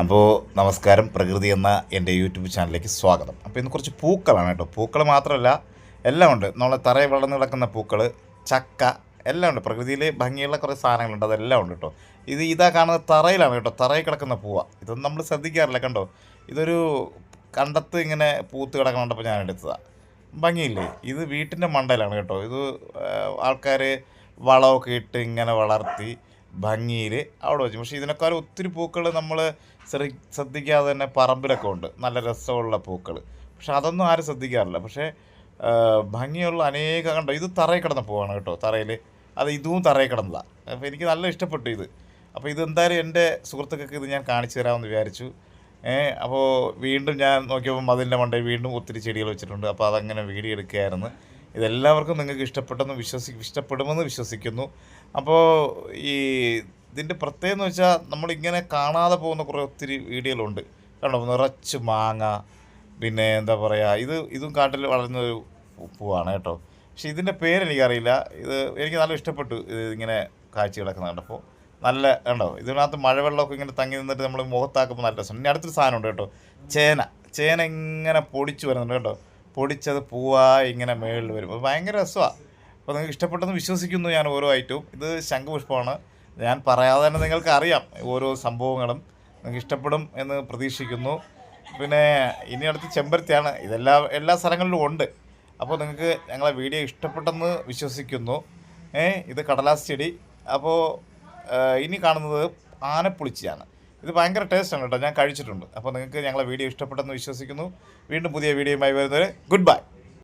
അപ്പോൾ നമസ്കാരം, പ്രകൃതി എന്ന എൻ്റെ യൂട്യൂബ് ചാനലിലേക്ക് സ്വാഗതം. അപ്പോൾ ഇന്ന് കുറച്ച് പൂക്കളാണ് കേട്ടോ. പൂക്കൾ മാത്രമല്ല, എല്ലാം ഉണ്ട്. നമ്മളെ തറയിൽ വളർന്ന് കിടക്കുന്ന പൂക്കൾ, ചക്ക, എല്ലാം ഉണ്ട്. പ്രകൃതിയിൽ ഭംഗിയുള്ള കുറേ സാധനങ്ങളുണ്ട്, അതെല്ലാം ഉണ്ട് കേട്ടോ. ഇതാ കാണുന്നത് തറയിലാണ് കേട്ടോ. തറയിൽ കിടക്കുന്ന പൂവാണ്. ഇതൊന്നും നമ്മൾ ശ്രദ്ധിക്കാറില്ല. കണ്ടോ, ഇതൊരു കണ്ടത്ത് ഇങ്ങനെ പൂത്ത് കിടക്കണപ്പോൾ ഞാൻ എടുത്തതാണ്. ഭംഗിയില്ലേ? ഇത് വീട്ടിൻ്റെ മണ്ടയിലാണ് കേട്ടോ. ഇത് ആൾക്കാർ വളമൊക്കെ ഇട്ട് ഇങ്ങനെ വളർത്തി ഭംഗിയിൽ അവിടെ വെച്ചു. പക്ഷേ ഇതിനേക്കാളും ഒത്തിരി പൂക്കൾ നമ്മൾ ശ്രദ്ധിക്കാതെ തന്നെ പറമ്പിലൊക്കെ ഉണ്ട്, നല്ല രസമുള്ള പൂക്കൾ. പക്ഷെ അതൊന്നും ആരും ശ്രദ്ധിക്കാറില്ല. പക്ഷേ ഭംഗിയുള്ള അനേകം കണ്ടോ, ഇത് തറയിൽ കിടന്ന പൂവാണ് കേട്ടോ. തറയിൽ ഇതും തറയിൽ കിടന്നതാണ്. അപ്പോൾ എനിക്ക് നല്ല ഇഷ്ടപ്പെട്ടു ഇത്. അപ്പോൾ ഇതെന്തായാലും എൻ്റെ സുഹൃത്തുക്കൾക്ക് ഇത് ഞാൻ കാണിച്ചു തരാമെന്ന് വിചാരിച്ചു. അപ്പോൾ വീണ്ടും ഞാൻ നോക്കിയപ്പോൾ മതിലിൻ്റെ മണ്ടയിൽ വീണ്ടും ഒത്തിരി ചെടികൾ വെച്ചിട്ടുണ്ട്. അപ്പോൾ അതങ്ങനെ വീഡിയോ എടുക്കുകയായിരുന്നു. ഇതെല്ലാവർക്കും നിങ്ങൾക്ക് ഇഷ്ടപ്പെടുമെന്ന് വിശ്വസിക്കുന്നു. അപ്പോൾ ഈ ഇതിൻ്റെ പ്രത്യേകത എന്ന് വെച്ചാൽ നമ്മളിങ്ങനെ കാണാതെ പോകുന്ന കുറേ ഒത്തിരി വീഡിയോകളുണ്ട്. കണ്ടോ, നിറച്ച് മാങ്ങ, പിന്നെ എന്താ പറയുക, ഇതും കാട്ടിൽ വളരുന്നൊരു പൂവാണ് കേട്ടോ. പക്ഷേ ഇതിൻ്റെ പേരെനിക്കറിയില്ല. എനിക്ക് നല്ല ഇഷ്ടപ്പെട്ടു. ഇങ്ങനെ കാഴ്ച കിടക്കുന്ന കണ്ടപ്പോൾ നല്ല കണ്ടോ. ഇതിനകത്ത് മഴവെള്ളമൊക്കെ ഇങ്ങനെ തങ്ങി നിന്നിട്ട് നമ്മൾ മുഖത്താക്കുമ്പോൾ നല്ല രസമുണ്ട്. ഇനി അടുത്തൊരു സാധനമുണ്ട് കേട്ടോ, ചേന ഇങ്ങനെ പൊടിച്ച് വരുന്നുണ്ട് കേട്ടോ. പൊടിച്ചത് പൂവായി ഇങ്ങനെ മേളിൽ വരും. അത് ഭയങ്കര രസമാണ്. അപ്പോൾ നിങ്ങൾക്ക് ഇഷ്ടപ്പെട്ടെന്ന് വിശ്വസിക്കുന്നു ഞാൻ ഓരോ ഐറ്റവും. ഇത് ശംഖുപുഷ്പമാണ്. ഞാൻ പറയാതെ തന്നെ നിങ്ങൾക്ക് അറിയാം ഓരോ സംഭവങ്ങളും. നിങ്ങൾക്ക് ഇഷ്ടപ്പെടും എന്ന് പ്രതീക്ഷിക്കുന്നു. പിന്നെ ഇനി അടുത്ത് ചെമ്പരത്തിയാണ്. എല്ലാ സ്ഥലങ്ങളിലും ഉണ്ട്. അപ്പോൾ നിങ്ങൾക്ക് ഞങ്ങളെ വീഡിയോ ഇഷ്ടപ്പെട്ടെന്ന് വിശ്വസിക്കുന്നു. ഇത് കടലാസ് ചെടി. അപ്പോൾ ഇനി കാണുന്നത് ആനപ്പുളിച്ചിയാണ്. ഇത് ഭയങ്കര ടേസ്റ്റാണ് കേട്ടോ, ഞാൻ കഴിച്ചിട്ടുണ്ട്. അപ്പോൾ നിങ്ങൾക്ക് ഞങ്ങളെ വീഡിയോ ഇഷ്ടപ്പെട്ടെന്ന് വിശ്വസിക്കുന്നു. വീണ്ടും പുതിയ വീഡിയോയുമായി വരുന്നവരെ ഗുഡ് ബൈ.